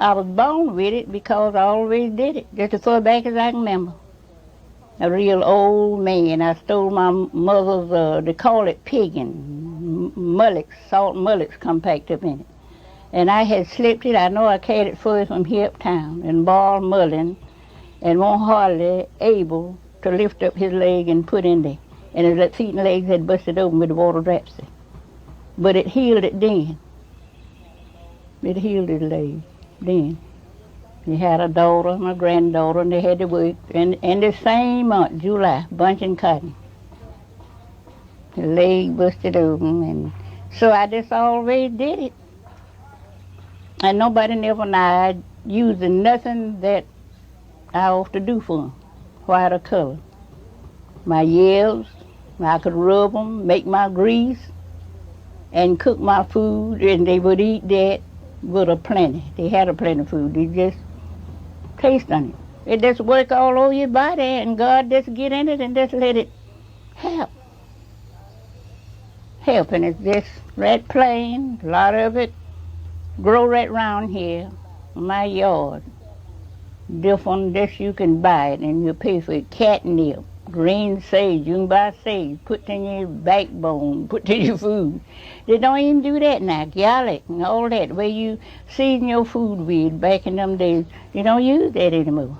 I was born with it because I always did it, just as far back as I can remember. A real old man. I stole my mother's, they call it pigging, mullets, salt mullets come packed up in it. And I had slipped it. I know I carried it further from here uptown and ball mulling and wasn't hardly able to lift up his leg and put in there. And his feet and legs had busted open with the water drapsy. But it healed it then. It healed his leg then. He had a daughter and a granddaughter, and they had to work. And the same month, July, bunching cotton. His leg busted open, and so I just always did it. And nobody never denied using nothing that I ought to do for them, white or color. My yells, I could rub them, make my grease, and cook my food, and they would eat that with a plenty. They had a plenty of food. They just taste on it. It just work all over your body, and God just get in it and just let it help. And it's just right plain. A lot of it grow right round here, in my yard. Different, this you can buy it, and you pay for it. Catnip, green sage, you can buy sage, put in your backbone, put in your food. They don't even do that now. Garlic and all that, where you season your food with back in them days. You don't use that anymore.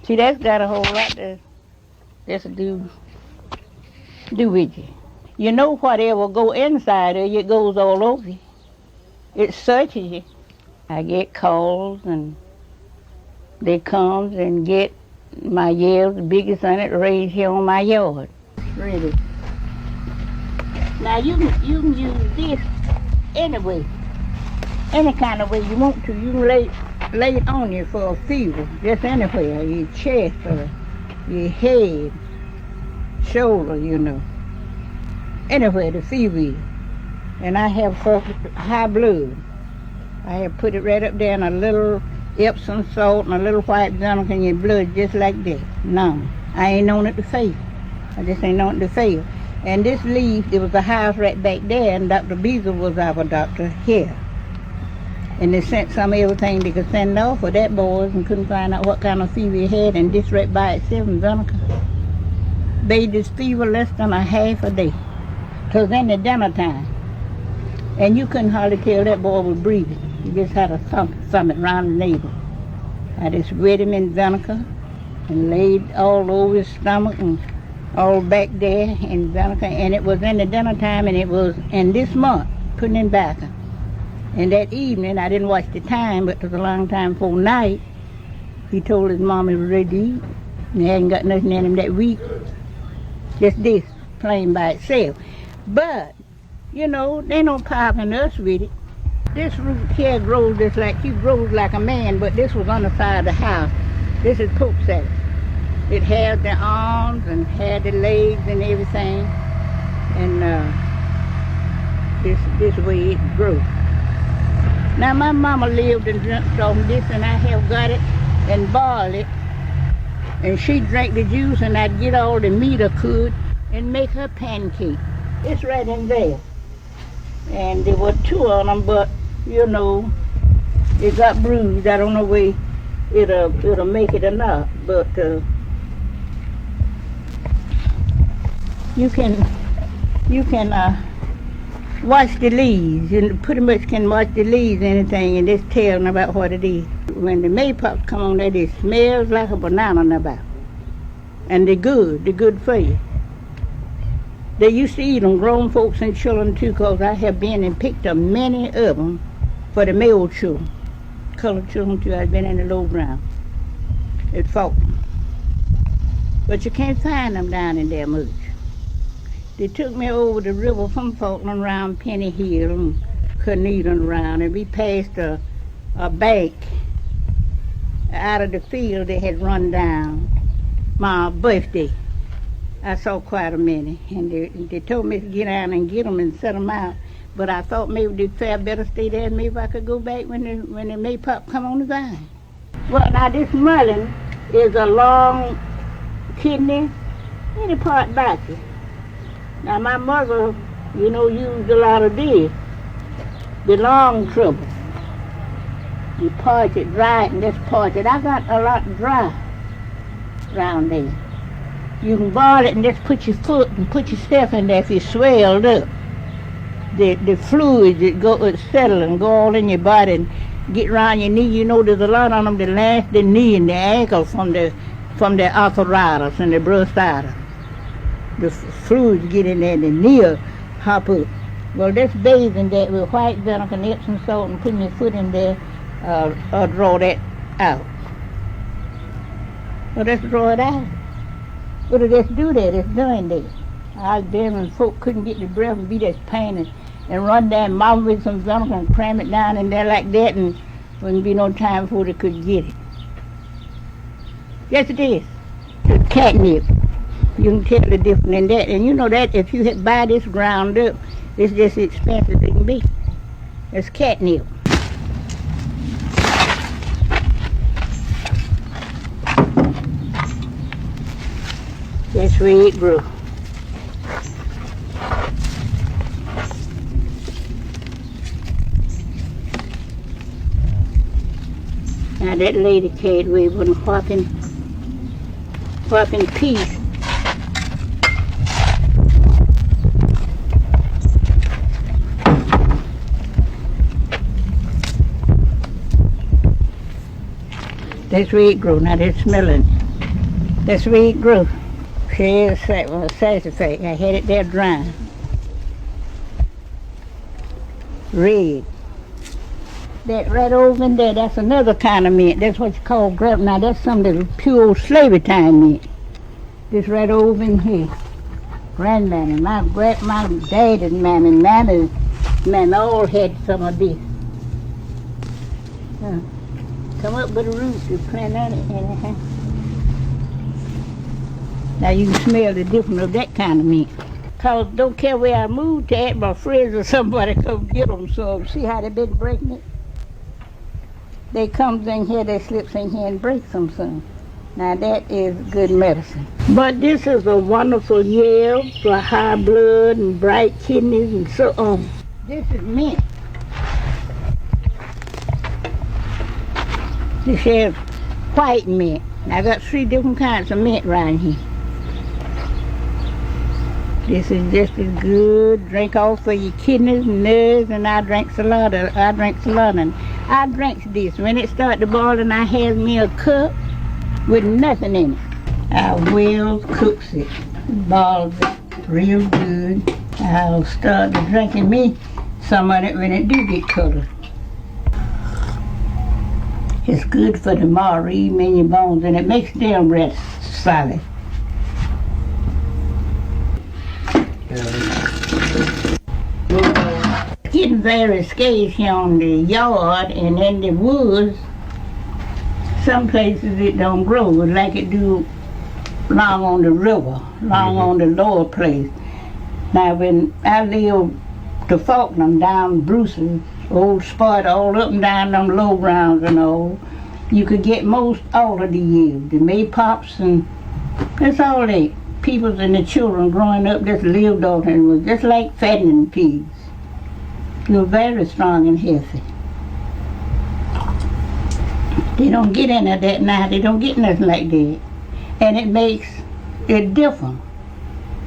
See, that's got a whole lot to just do with you. You know whatever go inside of you, it goes all over you. It searches you. I get calls, and they comes and get my yells, the biggest on it, raised here on my yard. Really. Now you can use this anyway, any kind of way you want to. You can lay it on you for a fever, just anywhere, your chest or your head, shoulder, you know, anywhere to fever you. And I have for high blood. I have put it right up there in a little Epsom salt and a little white vinegar in your blood, just like that. No, I ain't known it to fail. I just ain't known it to fail. And this leaf, there was a house right back there, and Dr. Beazer was our doctor here. And they sent some everything they could send off for that boys, and couldn't find out what kind of fever he had, and this right by itself in vinegar made this fever less than a half a day. 'Twas in the dinner time. And you couldn't hardly tell that boy was breathing. He just had a something around the navel. I just wet him in vinegar and laid all over his stomach and all back there in vinegar. And it was in the dinner time, and it was in this month, putting in back. And that evening, I didn't watch the time, but it was a long time before night, he told his mom he was ready to eat. And he hadn't got nothing in him that week. Just this, plain by itself. But you know, they don't popping us with it. This root here grows just like, he grows like a man, but this was on the side of the house. This is poke salad. It had the arms and had the legs and everything. And this way it grows. Now my mama lived and drank from this, and I have got it and boiled it. And she drank the juice, and I'd get all the meat I could and make her pancake. It's right in there. And there were two of them, but you know, it got bruised. I don't know where it'll make it or not, but you can watch the leaves. You pretty much can watch the leaves, anything, and just tell them about what it is. When the maypops come on there, it smells like a banana in about, and they're good for you. They used to eat them, grown folks and children too, because I have been and picked up many of them for the male children. Colored children too, I've been in the low ground. It fought them. But you can't find them down in there much. They took me over the river from Falkland around Penny Hill and Canoodling around, and we passed a bank out of the field that had run down my birthday. I saw quite a many, and they told me to get down and get them and set them out. But I thought maybe they'd say I better stay there, and maybe I could go back when the maypop come on the vine. Well, now this mullein is a long kidney, any part about you. Now my mother, you know, used a lot of this, the long trouble. You parch it dry and just parch it. I got a lot dry around there. You can boil it and just put your foot and put your stuff in there if it's swelled up. The fluid that go settle and go all in your body and get around your knee. You know there's a lot on them that last the knee and the ankle from the arthritis and the bursitis. The fluids get in there and the knee will hop up. Well, that's bathing that with white vinegar and Epsom salt and putting your foot in there, or draw that out. Well, let's draw it out. Well, just do that. It's done that. I was there when folk couldn't get the breath and be just pain and run down mouth with some vinegar and cram it down in there like that, and wouldn't be no time before they could get it. Yes, it is. It's catnip. You can tell the difference in that. And you know that if you buy this ground up, it's just as expensive as it can be. It's catnip. That's where it grew. Now that lady cat we was whopping peas. That's where it grew. Now they're smelling. That's where it grew. Here's sassafras. I had it there drying. Red. That right over in there, that's another kind of mint. That's what you call grape. Now that's some of the pure slavery time mint. This right over in here. Grandmammy, my daddy's mammy, mammy's mammy all had some of this. Come up with the roots, you plant on it. Anyhow. Now you can smell the difference of that kind of mint. Cause don't care where I move to at, my friends or somebody come get them. So see how they been breaking it? They comes in here, they slips in here and breaks them some. Now that is good medicine. But this is a wonderful year for high blood and bright kidneys and so on. This is mint. This has white mint. I got 3 different kinds of mint around here. This is just as good. Drink all for your kidneys and nerves, and I drink a lot and I drink this. When it started to boil, and I have me a cup with nothing in it. I will cook it, boils it real good. I'll start drinking me some of it when it do get colored. It's good for the marrow, even in your bones, and it makes them rest solid. It's getting very scarce here on the yard and in the woods. Some places it don't grow like it do along on the river, along on the lower place. Now when I lived to Faulkner down Bruce's old spot all up and down them low grounds and all, you could get most all of the years. The maypops and that's all that. People and the children growing up just lived on and was just like fattening pigs. They were very strong and healthy. They don't get any of that now. They don't get nothing like that. And it makes it different.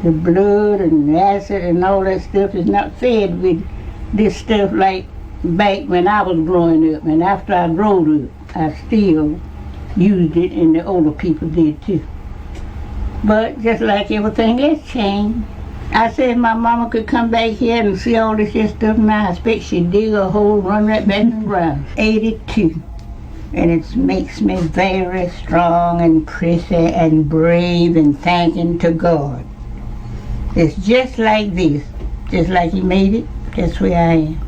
The blood and the acid and all that stuff is not fed with this stuff like back when I was growing up. And after I grew up, I still used it, and the older people did too. But just like everything else changed. I said if my mama could come back here and see all this here stuff now, I expect she'd dig a hole, run right back in the ground. 82. And it makes me very strong and pretty and brave and thanking to God. It's just like this. Just like He made it, that's where I am.